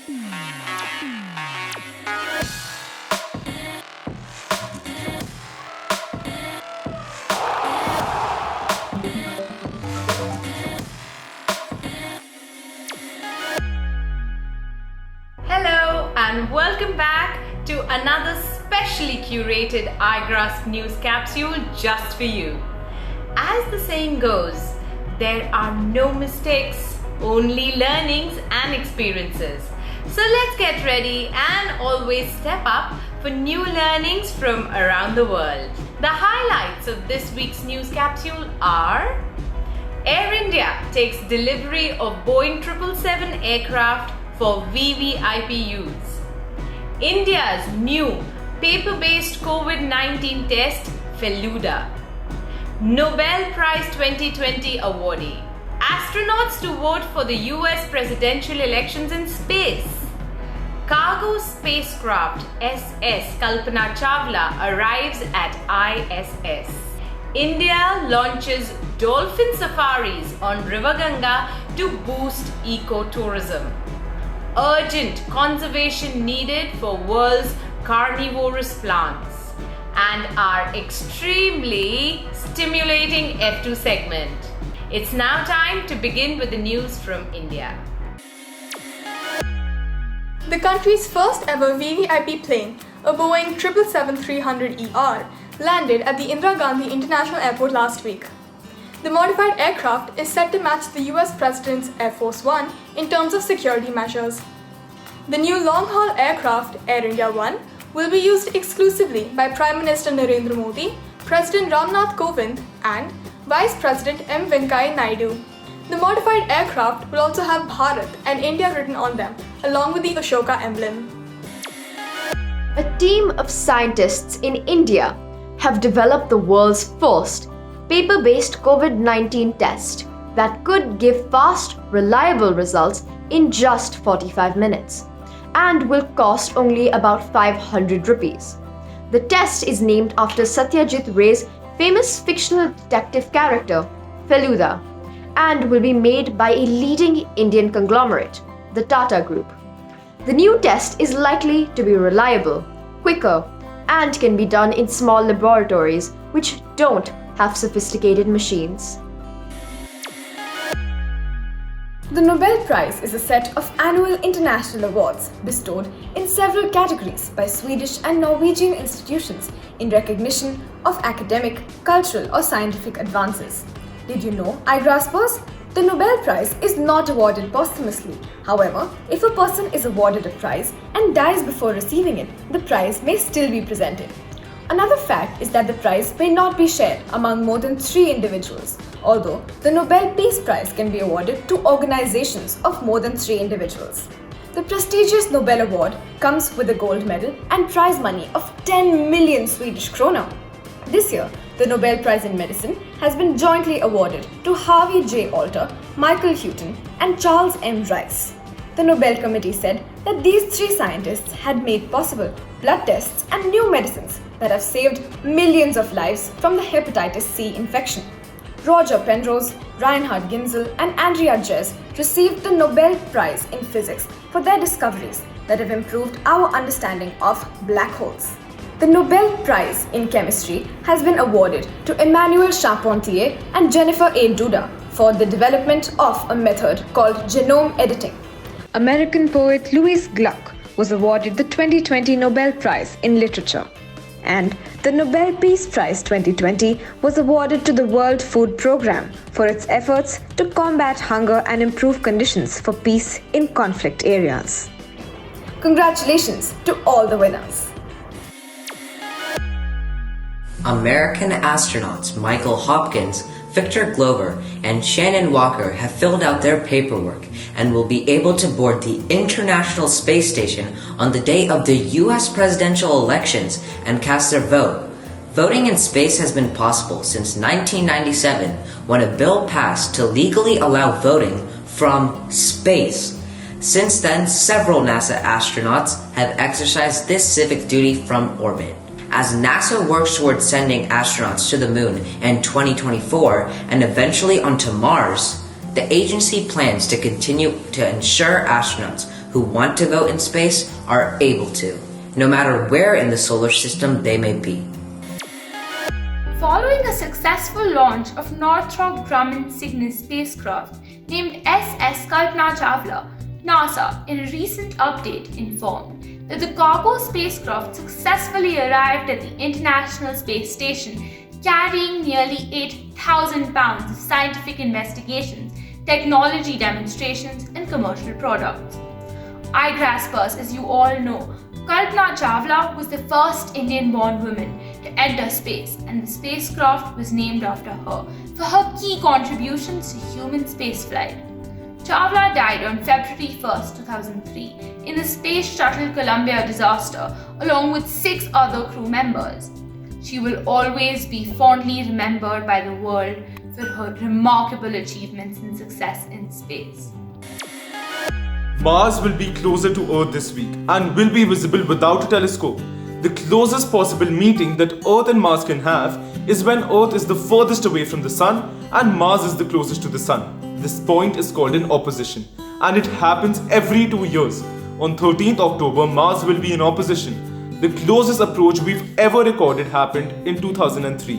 Hello and welcome back to another specially curated Igraasp news capsule just for you. As the saying goes, there are no mistakes, only learnings and experiences. So let's get ready and always step up for new learnings from around the world. The highlights of this week's news capsule are: Air India takes delivery of Boeing 777 aircraft for VVIP use. India's new paper-based COVID-19 test, Feluda. Nobel Prize 2020 awardee. Astronauts to vote for the US presidential elections in space. Cargo spacecraft SS Kalpana Chawla arrives at ISS. India launches Dolphin safaris on River Ganga to boost ecotourism. Urgent conservation needed for world's carnivorous plants. And our extremely stimulating F2 segment. It's now time to begin with the news from India. The country's first ever VVIP plane, a Boeing 777-300ER, landed at the Indira Gandhi International Airport last week. The modified aircraft is set to match the US President's Air Force One in terms of security measures. The new long-haul aircraft, Air India One, will be used exclusively by Prime Minister Narendra Modi, President Ramnath Kovind, and Vice President M. Venkaiah Naidu. The modified aircraft will also have Bharat and India written on them, along with the Ashoka emblem. A team of scientists in India have developed the world's first paper-based COVID-19 test that could give fast, reliable results in just 45 minutes and will cost only about 500 rupees. The test is named after Satyajit Ray's famous fictional detective character, Feluda, and will be made by a leading Indian conglomerate, the Tata Group. The new test is likely to be reliable, quicker, and can be done in small laboratories which don't have sophisticated machines. The Nobel Prize is a set of annual international awards bestowed in several categories by Swedish and Norwegian institutions in recognition of academic, cultural, or scientific advances. Did you know, Igraspers? The Nobel Prize is not awarded posthumously. However, if a person is awarded a prize and dies before receiving it, the prize may still be presented. Another fact is that the prize may not be shared among more than 3 individuals, although the Nobel Peace Prize can be awarded to organizations of more than 3 individuals. The prestigious Nobel Award comes with a gold medal and prize money of 10 million Swedish krona. This year, the Nobel Prize in Medicine has been jointly awarded to Harvey J. Alter, Michael Houghton, and Charles M. Rice. The Nobel Committee said that these 3 scientists had made possible blood tests and new medicines that have saved millions of lives from the hepatitis C infection. Roger Penrose, Reinhard Genzel, and Andrea Ghez received the Nobel Prize in Physics for their discoveries that have improved our understanding of black holes. The Nobel Prize in Chemistry has been awarded to Emmanuel Charpentier and Jennifer A. Duda for the development of a method called genome editing. American poet Louis Gluck was awarded the 2020 Nobel Prize in Literature. And the Nobel Peace Prize 2020 was awarded to the World Food Programme for its efforts to combat hunger and improve conditions for peace in conflict areas. Congratulations to all the winners. American astronauts Michael Hopkins, Victor Glover, and Shannon Walker have filled out their paperwork and will be able to board the International Space Station on the day of the US presidential elections and cast their vote. Voting in space has been possible since 1997 when a bill passed to legally allow voting from space. Since then, several NASA astronauts have exercised this civic duty from orbit. As NASA works towards sending astronauts to the moon in 2024 and eventually onto Mars, the agency plans to continue to ensure astronauts who want to go in space are able to, no matter where in the solar system they may be. Following a successful launch of Northrop Grumman Cygnus spacecraft named SS Kalpana Chawla, NASA in a recent update informed that the cargo spacecraft successfully arrived at the International Space Station carrying nearly 8,000 pounds of scientific investigations, technology demonstrations, and commercial products. Igraasp-Making, as you all know, Kalpana Chawla was the first Indian-born woman to enter space, and the spacecraft was named after her for her key contributions to human spaceflight. Chawla died on February 1, 2003 in the Space Shuttle Columbia disaster along with 6 other crew members. She will always be fondly remembered by the world for her remarkable achievements and success in space. Mars will be closer to Earth this week and will be visible without a telescope. The closest possible meeting that Earth and Mars can have is when Earth is the furthest away from the Sun and Mars is the closest to the Sun. This point is called an opposition, and it happens every 2 years. On 13th October, Mars will be in opposition. The closest approach we've ever recorded happened in 2003.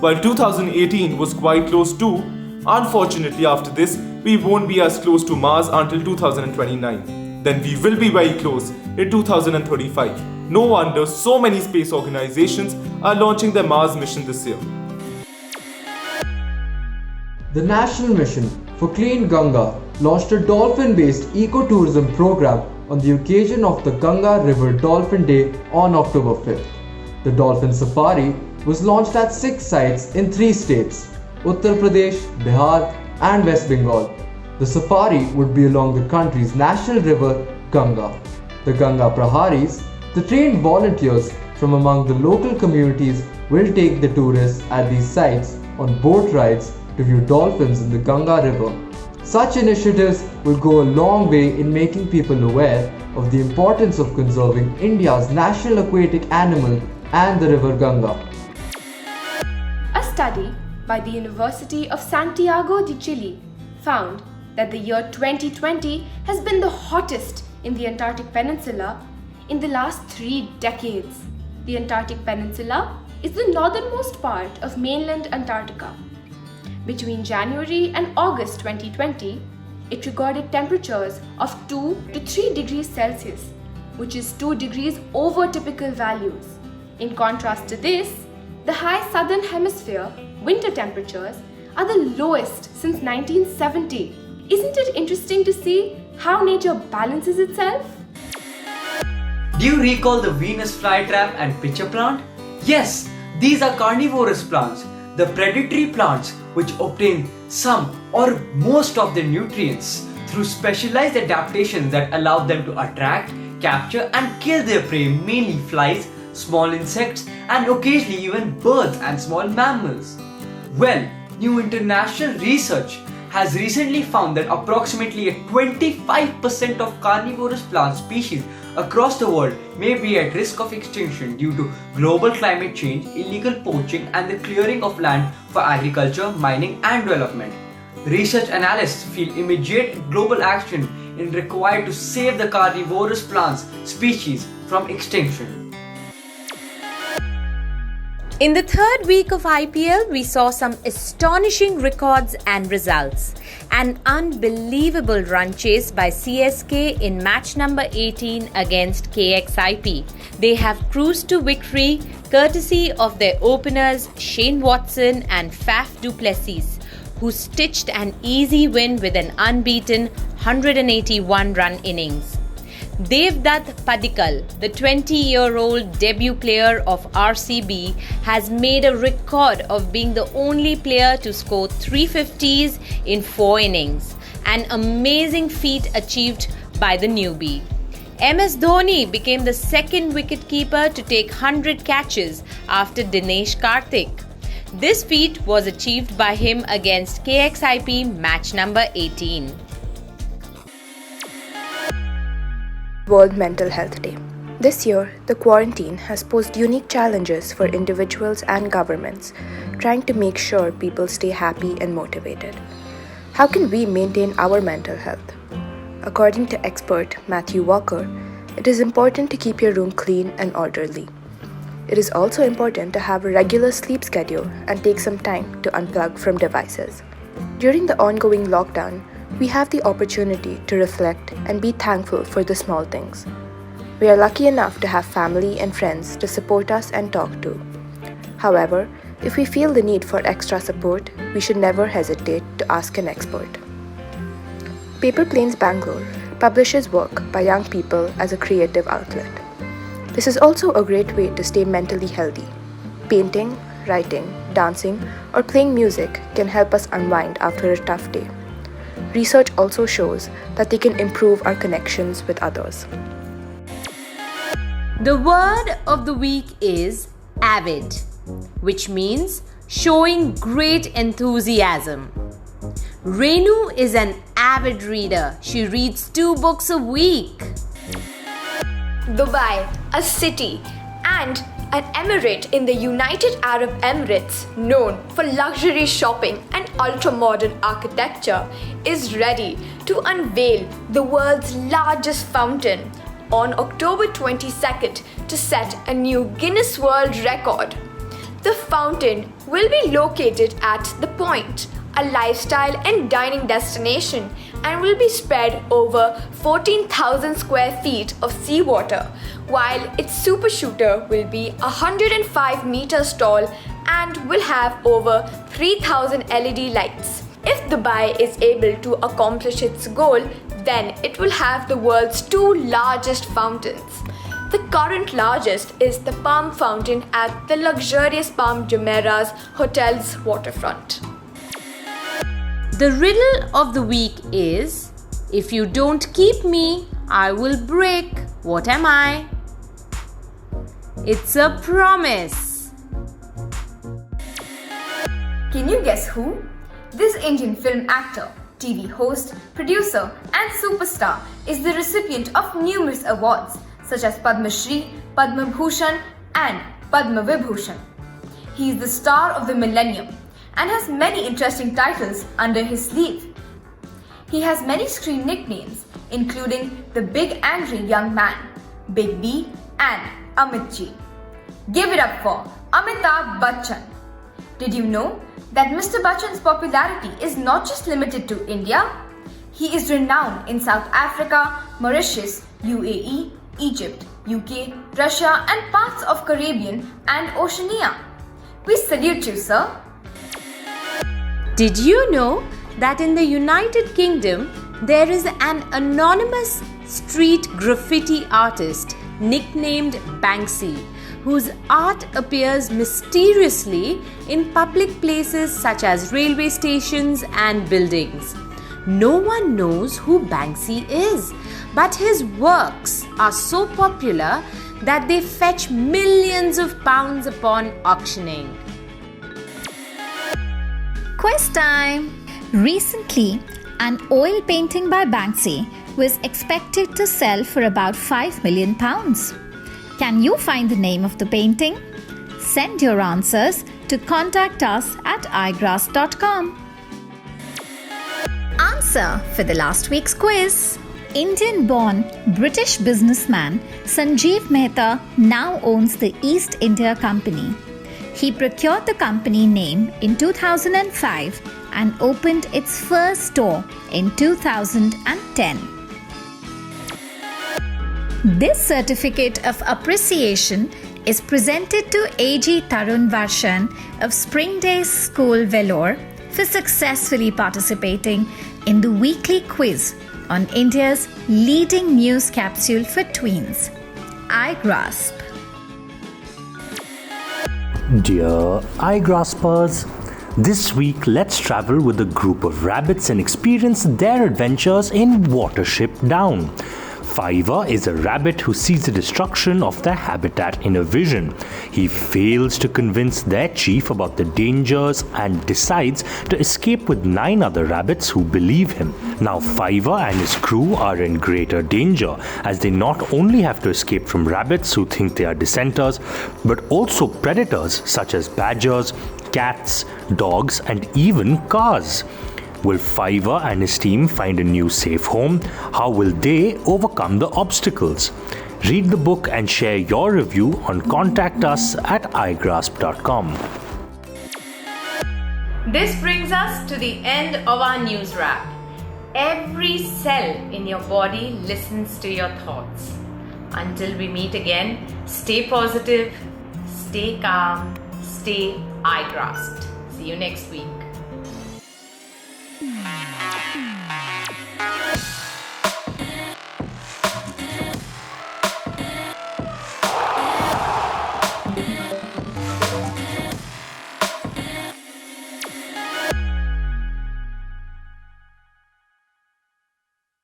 While 2018 was quite close too, unfortunately after this, we won't be as close to Mars until 2029. Then we will be very close in 2035. No wonder so many space organizations are launching their Mars mission this year. The National Mission for Clean Ganga launched a dolphin-based ecotourism program on the occasion of the Ganga River Dolphin Day on October 5th. The Dolphin Safari was launched at 6 sites in 3 states, Uttar Pradesh, Bihar and West Bengal. The safari would be along the country's national river Ganga. The Ganga Praharis, the trained volunteers from among the local communities, will take the tourists at these sites on boat rides to view dolphins in the Ganga River. Such initiatives will go a long way in making people aware of the importance of conserving India's national aquatic animal and the river Ganga. A study by the University of Santiago de Chile found that the year 2020 has been the hottest in the Antarctic Peninsula in the last 3 decades. The Antarctic Peninsula is the northernmost part of mainland Antarctica. Between January and August 2020, it recorded temperatures of 2 to 3 degrees Celsius, which is 2 degrees over typical values. In contrast to this, the high southern hemisphere winter temperatures are the lowest since 1970. Isn't it interesting to see how nature balances itself? Do you recall the Venus flytrap and pitcher plant? Yes, these are carnivorous plants, the predatory plants which obtain some or most of their nutrients through specialized adaptations that allow them to attract, capture and kill their prey, mainly flies, small insects and occasionally even birds and small mammals. Well, new international research has recently found that approximately 25% of carnivorous plant species across the world may be at risk of extinction due to global climate change, illegal poaching and the clearing of land for agriculture, mining and development. Research analysts feel immediate global action is required to save the carnivorous plants species from extinction. In the third week of IPL, we saw some astonishing records and results. An unbelievable run chase by CSK in match number 18 against KXIP. They have cruised to victory courtesy of their openers Shane Watson and Faf du Plessis, who stitched an easy win with an unbeaten 181-run innings. Devdutt Padikkal, the 20-year-old debut player of RCB, has made a record of being the only player to score 350s in 4 innings, an amazing feat achieved by the newbie. MS Dhoni became the second wicketkeeper to take 100 catches after Dinesh Karthik. This feat was achieved by him against KXIP match number 18. World Mental Health Day. This year, the quarantine has posed unique challenges for individuals and governments, trying to make sure people stay happy and motivated. How can we maintain our mental health? According to expert Matthew Walker, it is important to keep your room clean and orderly. It is also important to have a regular sleep schedule and take some time to unplug from devices. During the ongoing lockdown, we have the opportunity to reflect and be thankful for the small things. We are lucky enough to have family and friends to support us and talk to. However, if we feel the need for extra support, we should never hesitate to ask an expert. Paper Planes Bangalore publishes work by young people as a creative outlet. This is also a great way to stay mentally healthy. Painting, writing, dancing, or playing music can help us unwind after a tough day. Research also shows that they can improve our connections with others. The word of the week is avid, which means showing great enthusiasm. Renu is an avid reader. She reads 2 books a week. Dubai, a city and an emirate in the United Arab Emirates known for luxury shopping and ultra-modern architecture, is ready to unveil the world's largest fountain on October 22nd to set a new Guinness World Record. The fountain will be located at The Point, a lifestyle and dining destination, and will be spread over 14,000 square feet of seawater, while its super shooter will be 105 meters tall and will have over 3,000 LED lights. If Dubai is able to accomplish its goal, then it will have the world's 2 largest fountains. The current largest is the Palm Fountain at the luxurious Palm Jumeirah's hotel's waterfront. The riddle of the week is, if you don't keep me, I will break. What am I? It's a promise. Can you guess who? This Indian film actor, TV host, producer, and superstar is the recipient of numerous awards such as Padma Shri, Padma Bhushan, and Padma Vibhushan. He is the star of the millennium and has many interesting titles under his sleeve. He has many screen nicknames, including the Big Angry Young Man, Big B, and Amit Ji. Give it up for Amitabh Bachchan. Did you know that Mr. Bachchan's popularity is not just limited to India? He is renowned in South Africa, Mauritius, UAE, Egypt, UK, Russia, and parts of Caribbean and Oceania. We salute you, sir. Did you know that in the United Kingdom there is an anonymous street graffiti artist nicknamed Banksy, whose art appears mysteriously in public places such as railway stations and buildings? No one knows who Banksy is, but his works are so popular that they fetch millions of pounds upon auctioning. Quiz time! Recently, an oil painting by Banksy was expected to sell for about £5 million. Can you find the name of the painting? Send your answers to contact us at igraasp.com. Answer for the last week's quiz. Indian-born British businessman Sanjeev Mehta now owns the East India Company. He procured the company name in 2005 and opened its first store in 2010. This certificate of appreciation is presented to A.G. Tarun Varshan of Springdays School, Vellore, for successfully participating in the weekly quiz on India's leading news capsule for tweens, Igraasp. Dear iGraspers, this week let's travel with a group of rabbits and experience their adventures in Watership Down. Fiver is a rabbit who sees the destruction of their habitat in a vision. He fails to convince their chief about the dangers and decides to escape with 9 other rabbits who believe him. Now Fiver and his crew are in greater danger as they not only have to escape from rabbits who think they are dissenters, but also predators such as badgers, cats, dogs, and even cars. Will Fiverr and his team find a new safe home? How will they overcome the obstacles? Read the book and share your review on contact us at igraasp.com. This brings us to the end of our news wrap. Every cell in your body listens to your thoughts. Until we meet again, stay positive, stay calm, stay Igraasp. See you next week.